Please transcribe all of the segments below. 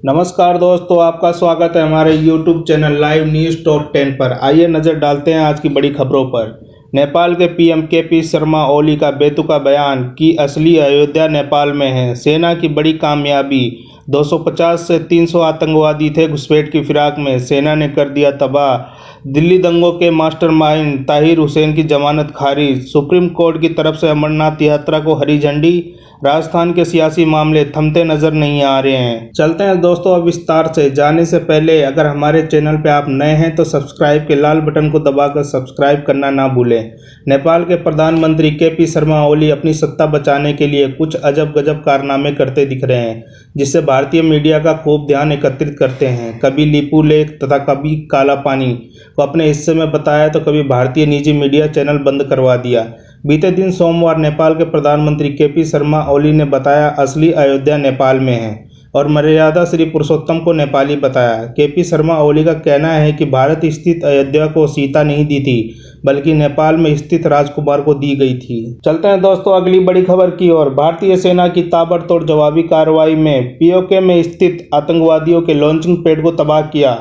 नमस्कार दोस्तों, आपका स्वागत है हमारे YouTube channel live news top 10 पर। आइए नज़र डालते हैं आज की बड़ी खबरों पर। नेपाल के पीएम केपी शर्मा ओली का बेतुका बयान कि असली अयोध्या नेपाल में है। सेना की बड़ी कामयाबी, 250 से 300 आतंकवादी थे घुसपैठ की फिराक में, सेना ने कर दिया तबाह। दिल्ली दंगों के मास्टरमाइंड ताहिर हुसैन की जमानत खारिज। सुप्रीम कोर्ट की तरफ से अमरनाथ यात्रा को हरी झंडी। राजस्थान के सियासी मामले थमते नजर नहीं आ रहे हैं। चलते हैं दोस्तों अब विस्तार से। जाने से पहले अगर हमारे चैनल पे आप नए हैं तो सब्सक्राइब के लाल बटन को दबाकर सब्सक्राइब करना ना भूलें। नेपाल के प्रधानमंत्री केपी शर्मा ओली अपनी सत्ता बचाने के लिए कुछ अजब गजब कारनामे करते दिख रहे हैं, जिससे भारतीय मीडिया का खूब ध्यान एकत्रित करते हैं। कभी लिपू लेख तथा कभी काला पानी को अपने हिस्से में बताया तो कभी भारतीय निजी मीडिया चैनल बंद करवा दिया। बीते दिन सोमवार नेपाल के प्रधानमंत्री केपी शर्मा ओली ने बताया असली अयोध्या नेपाल में है और मर्यादा श्री पुरुषोत्तम को नेपाली बताया। केपी शर्मा ओली का कहना है कि भारत स्थित अयोध्या को सीता नहीं दी थी, बल्कि नेपाल में स्थित राजकुमार को दी गई थी। चलते हैं दोस्तों अगली बड़ी खबर की ओर। भारतीय सेना की ताबड़तोड़ जवाबी कार्रवाई में पीओके में स्थित आतंकवादियों के लॉन्चिंग पैड को तबाह किया।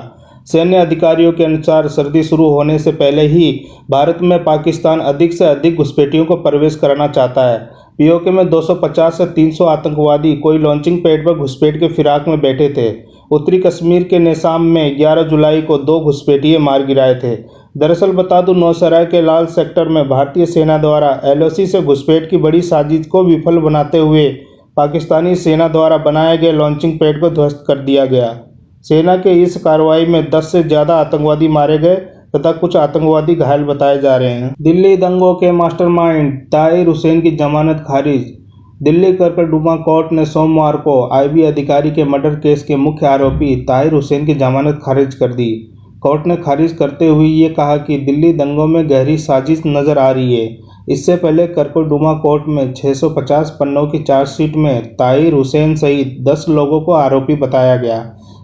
सैन्य अधिकारियों के अनुसार सर्दी शुरू होने से पहले ही भारत में पाकिस्तान अधिक से अधिक घुसपैठियों को प्रवेश कराना चाहता है। पीओके में 250 से 300 आतंकवादी कोई लॉन्चिंग पैड पर घुसपैठ के फिराक में बैठे थे। उत्तरी कश्मीर के नेसाम में 11 जुलाई को 2 घुसपैठिए मार गिराए थे। दरअसल बता दूं, नौशहरा के लाल सेक्टर में भारतीय सेना द्वारा एलओसी से घुसपैठ की बड़ी साजिश को विफल बनाते हुए पाकिस्तानी सेना द्वारा बनाए गए लॉन्चिंग पैड को ध्वस्त कर दिया गया। सेना के इस कार्रवाई में 10 से ज्यादा आतंकवादी मारे गए तथा कुछ आतंकवादी घायल बताए जा रहे हैं। दिल्ली दंगों के मास्टरमाइंड ताहिर हुसैन की जमानत खारिज। दिल्ली करकटडुमा कोर्ट ने सोमवार को आईबी अधिकारी के मर्डर केस के मुख्य आरोपी ताहिर हुसैन की जमानत खारिज कर दी। कोर्ट ने खारिज करते हुए ये कहा कि दिल्ली दंगों में गहरी साजिश नजर आ रही है। इससे पहले करकटडुमा कोर्ट में 650 पन्नों की चार्जशीट में ताहिर हुसैन सहित 10 लोगों को आरोपी बताया गया।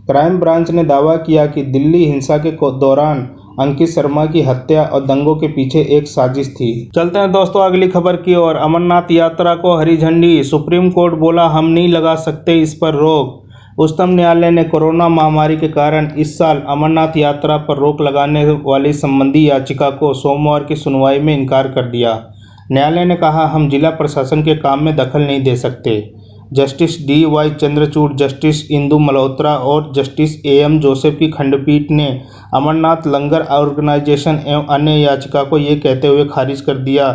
क्राइम ब्रांच ने दावा किया कि दिल्ली हिंसा के दौरान अंकित शर्मा की हत्या और दंगों के पीछे एक साजिश थी। चलते हैं दोस्तों अगली खबर की ओर। अमरनाथ यात्रा को हरी झंडी। सुप्रीम कोर्ट बोला हम नहीं लगा सकते इस पर रोक। उच्चतम न्यायालय ने कोरोना महामारी के कारण इस साल अमरनाथ यात्रा पर रोक लगाने वाली संबंधी याचिका को सोमवार की सुनवाई में इनकार कर दिया। न्यायालय ने कहा हम जिला प्रशासन के काम में दखल नहीं दे सकते। Justice D.Y.. Chandrachud, justice Indu Malhotra और जस्टिस ए.एम. जोसेफ की खंडपीठ ने अमरनाथ लंगर ऑर्गेनाइजेशन एवं अन्य याचिका को ये कहते हुए खारिज कर दिया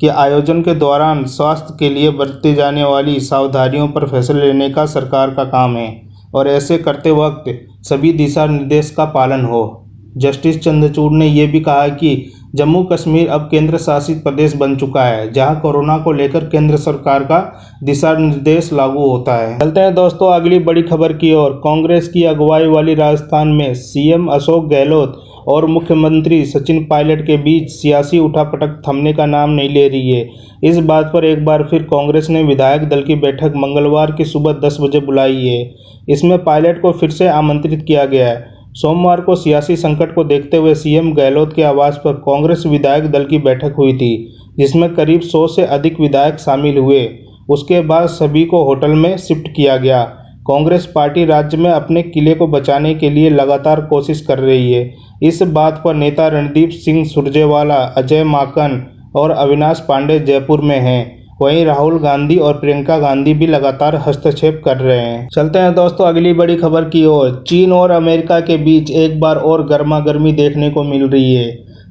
कि आयोजन के दौरान स्वास्थ्य के लिए बरती जाने वाली सावधानियों पर फैसले लेने का सरकार का काम है और ऐसे करते वक्त सभी दिशा निर्देश का पालन हो। जस्टिस चंद्रचूड़ ने यह भी कहा कि जम्मू कश्मीर अब केंद्र शासित प्रदेश बन चुका है, जहां कोरोना को लेकर केंद्र सरकार का दिशा निर्देश लागू होता है। चलते हैं दोस्तों अगली बड़ी खबर की ओर। कांग्रेस की अगुवाई वाली राजस्थान में सीएम अशोक गहलोत और मुख्यमंत्री सचिन पायलट के बीच सियासी उठापटक थमने का नाम नहीं ले रही है। इस बात पर एक बार फिर कांग्रेस ने विधायक दल की बैठक मंगलवार की सुबह 10 बजे बुलाई है। इसमें पायलट को फिर से आमंत्रित किया गया है। सोमवार को सियासी संकट को देखते हुए सीएम गहलोत के आवास पर कांग्रेस विधायक दल की बैठक हुई थी, जिसमें करीब 100 से अधिक विधायक शामिल हुए। उसके बाद सभी को होटल में शिफ्ट किया गया। कांग्रेस पार्टी राज्य में अपने किले को बचाने के लिए लगातार कोशिश कर रही है। इस बात पर नेता रणदीप सिंह सुरजेवाला, अजय माकन और अविनाश पांडे जयपुर में हैं। वहीं राहुल गांधी और प्रियंका गांधी भी लगातार हस्तक्षेप कर रहे हैं। चलते हैं दोस्तों अगली बड़ी खबर की ओर। चीन और अमेरिका के बीच एक बार और गर्मा गर्मी देखने को मिल रही है।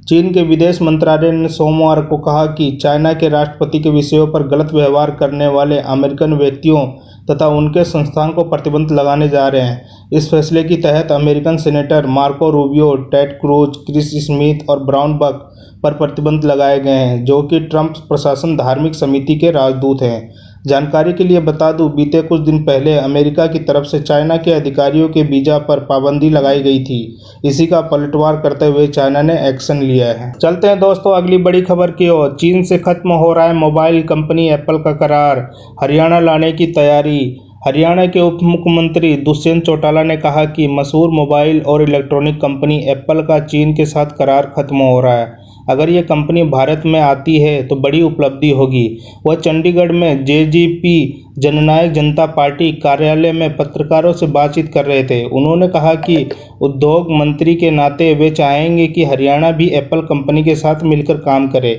चीन के विदेश मंत्रालय ने सोमवार को कहा कि चाइना के राष्ट्रपति के विषयों पर गलत व्यवहार करने वाले अमेरिकन व्यक्तियों तथा उनके संस्थान को प्रतिबंध लगाने जा रहे हैं। इस फैसले के तहत American senator Marco Rubio, Ted Cruz, Chris Smith और ब्राउन बक पर प्रतिबंध लगाए गए हैं, जो कि ट्रंप प्रशासन धार्मिक समिति के राजदूत हैं। जानकारी के लिए बता दूं, बीते कुछ दिन पहले अमेरिका की तरफ से चाइना के अधिकारियों के वीजा पर पाबंदी लगाई गई थी। इसी का पलटवार करते हुए चाइना ने एक्शन लिया है। चलते हैं दोस्तों अगली बड़ी खबर की ओर। चीन से खत्म हो रहा है मोबाइल कंपनी एप्पल का करार, हरियाणा लाने की तैयारी। हरियाणा के उप मुख्यमंत्री दुष्यंत चौटाला ने कहा कि मशहूर मोबाइल और इलेक्ट्रॉनिक कंपनी एप्पल का चीन के साथ करार खत्म हो रहा है। अगर ये कंपनी भारत में आती है तो बड़ी उपलब्धि होगी। वह चंडीगढ़ में जेजीपी जननायक जनता पार्टी कार्यालय में पत्रकारों से बातचीत कर रहे थे। उन्होंने कहा कि उद्योग मंत्री के नाते वे चाहेंगे कि हरियाणा भी एप्पल कंपनी के साथ मिलकर काम करे।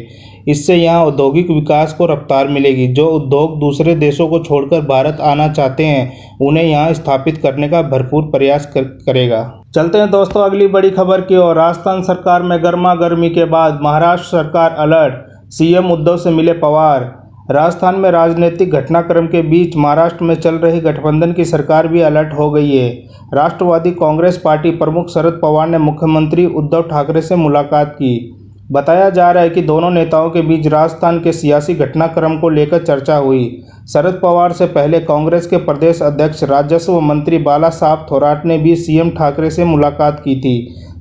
इससे यहां औद्योगिक विकास को रफ्तार मिलेगी। जो उद्योग दूसरे देशों को छोड़कर भारत आना चाहते हैं, उन्हें यहां स्थापित करने का भरपूर प्रयास करेगा। चलते हैं दोस्तों अगली बड़ी खबर की ओर। राजस्थान सरकार में गर्मा गर्मी के बाद महाराष्ट्र सरकार अलर्ट, सीएम उद्धव से मिले पवार। राजस्थान में राजनीतिक घटनाक्रम के बीच महाराष्ट्र में चल रही गठबंधन की सरकार भी अलर्ट हो गई है। राष्ट्रवादी कांग्रेस पार्टी प्रमुख शरद पवार ने मुख्यमंत्री उद्धव ठाकरे से मुलाकात की। बताया जा रहा है कि दोनों नेताओं के बीच राजस्थान के सियासी घटनाक्रम को लेकर चर्चा हुई। शरद पवार से पहले कांग्रेस के प्रदेश अध्यक्ष राजस्व मंत्री बाला साहब थोराट ने भी सीएम ठाकरे से मुलाकात की थी।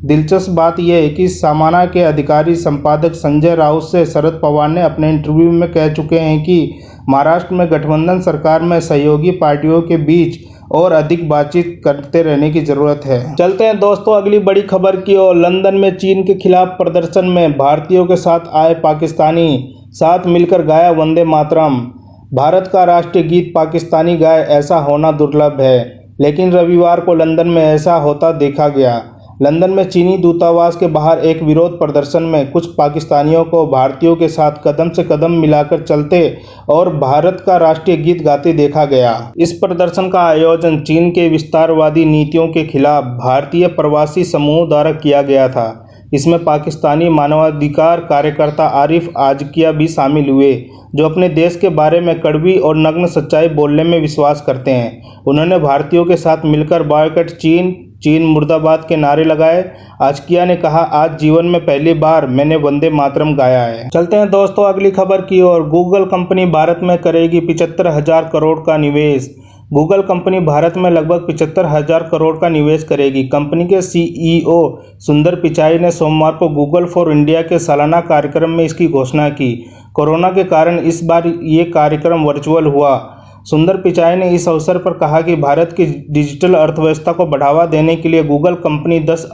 दिलचस्प बात यह है कि सामाना के अधिकारी संपादक संजय राउत से शरद पवार ने अपने इंटरव्यू में कह चुके हैं कि महाराष्ट्र में गठबंधन सरकार में सहयोगी पार्टियों के बीच और अधिक बातचीत करते रहने की जरूरत है। चलते हैं दोस्तों अगली बड़ी खबर की ओर। लंदन में चीन के खिलाफ प्रदर्शन में भारतीयों के साथ आए पाकिस्तानी, साथ मिलकर गाया वंदे मातरम। भारत का राष्ट्रीय गीत पाकिस्तानी गाए ऐसा होना दुर्लभ है, लेकिन रविवार को लंदन में ऐसा होता देखा गया। लंदन में चीनी दूतावास के बाहर एक विरोध प्रदर्शन में कुछ पाकिस्तानियों को भारतीयों के साथ कदम से कदम मिलाकर चलते और भारत का राष्ट्रीय गीत गाते देखा गया। इस प्रदर्शन का आयोजन चीन के विस्तारवादी नीतियों के खिलाफ भारतीय प्रवासी समूह द्वारा किया गया था। इसमें पाकिस्तानी मानवाधिकार कार्यकर्ता आरिफ आजकिया भी शामिल हुए, जो अपने देश के बारे में कड़वी और नग्न सच्चाई बोलने में विश्वास करते हैं। उन्होंने भारतीयों के साथ मिलकर बॉयकॉट चीन, चीन मुर्दाबाद के नारे लगाए। आजकिया ने कहा, आज जीवन में पहली बार मैंने वंदे मातरम गाया है। चलते हैं दोस्तों अगली खबर की ओर। गूगल कंपनी भारत में करेगी 75,000 करोड़ का निवेश। गूगल कंपनी भारत में लगभग 75,000 करोड़ का निवेश करेगी। कंपनी के सीईओ सुंदर पिचाई ने सोमवार को गूगल फॉर इंडिया के सालाना कार्यक्रम में इसकी घोषणा की। कोरोना के कारण इस बार ये कार्यक्रम वर्चुअल हुआ। सुंदर पिचाई ने इस अवसर पर कहा कि भारत की डिजिटल अर्थव्यवस्था को बढ़ावा देने के लिए गूगल कंपनी 10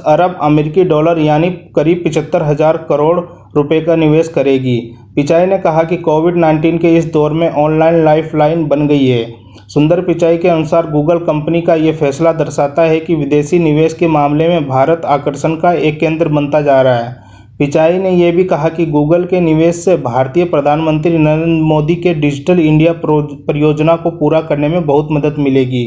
अरब अमेरिकी डॉलर यानी करीब 75,000 करोड़ रुपए का निवेश करेगी। पिचाई ने कहा कि कोविड-19 के इस दौर में ऑनलाइन लाइफलाइन बन गई है। सुंदर पिचाई के अनुसार गूगल कंपनी का ये फैसला दर्शाता है कि विदेशी निवेश के मामले में भारत आकर्षण का एक केंद्र बनता जा रहा है। पिचाई ने यह भी कहा कि गूगल के निवेश से भारतीय प्रधानमंत्री नरेंद्र मोदी के डिजिटल इंडिया परियोजना को पूरा करने में बहुत मदद मिलेगी।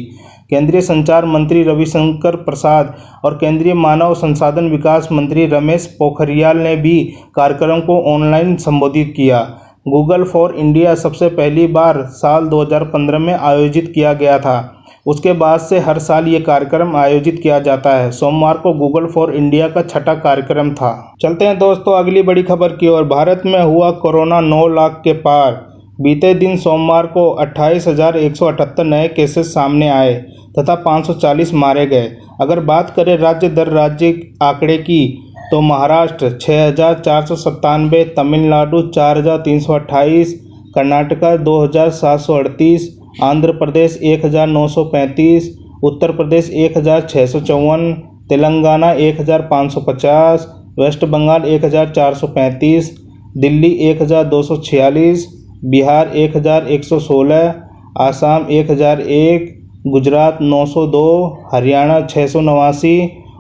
केंद्रीय संचार मंत्री रविशंकर प्रसाद और केंद्रीय मानव संसाधन विकास मंत्री रमेश पोखरियाल ने भी कार्यक्रम को ऑनलाइन संबोधित किया। गूगल फॉर इंडिया सबसे पहली बार साल 2015 में आयोजित किया गया था। उसके बाद से हर साल ये कार्यक्रम आयोजित किया जाता है। सोमवार को गूगल फॉर इंडिया का छठा कार्यक्रम था। चलते हैं दोस्तों अगली बड़ी खबर की ओर। भारत में हुआ कोरोना 9 लाख के पार। बीते दिन सोमवार को 28,178 नए केसेस सामने आए तथा 540 मारे गए। अगर बात करें राज्य दर राज्य आंकड़े की, तो महाराष्ट्र 6,497, तमिलनाडु 4,328, कर्नाटका 2,738, आंध्र प्रदेश 1,935, उत्तर प्रदेश 1,654, तेलंगाना 1,550, वेस्ट बंगाल 1,435, दिल्ली 1,246, बिहार 1,116, आसाम 1,001, गुजरात 902, हरियाणा 689,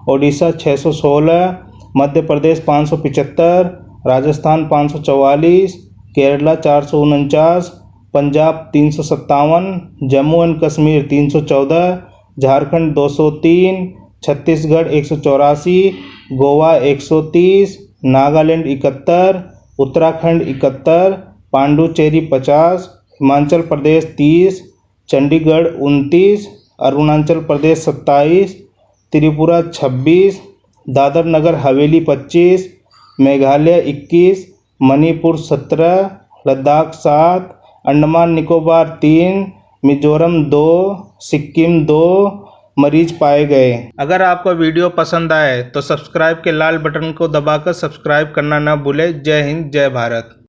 ओडिशा 616, मध्य प्रदेश 575, राजस्थान 544, केरला 449, पंजाब 357, जम्मू एंड कश्मीर 314, झारखंड 203, छत्तीसगढ़ 184, गोवा 130, नागालैंड 71, उत्तराखंड 71, पांडुचेरी 50, हिमाचल प्रदेश 30, चंडीगढ़ 29, अरुणाचल प्रदेश 27, त्रिपुरा 26, दादर नगर हवेली 25, मेघालय 21, मणिपुर 17, लद्दाख 7, अंडमान निकोबार 3, मिजोरम 2, सिक्किम 2 मरीज पाए गए। अगर आपको वीडियो पसंद आए तो सब्सक्राइब के लाल बटन को दबाकर सब्सक्राइब करना न भूलें। जय हिंद, जय भारत।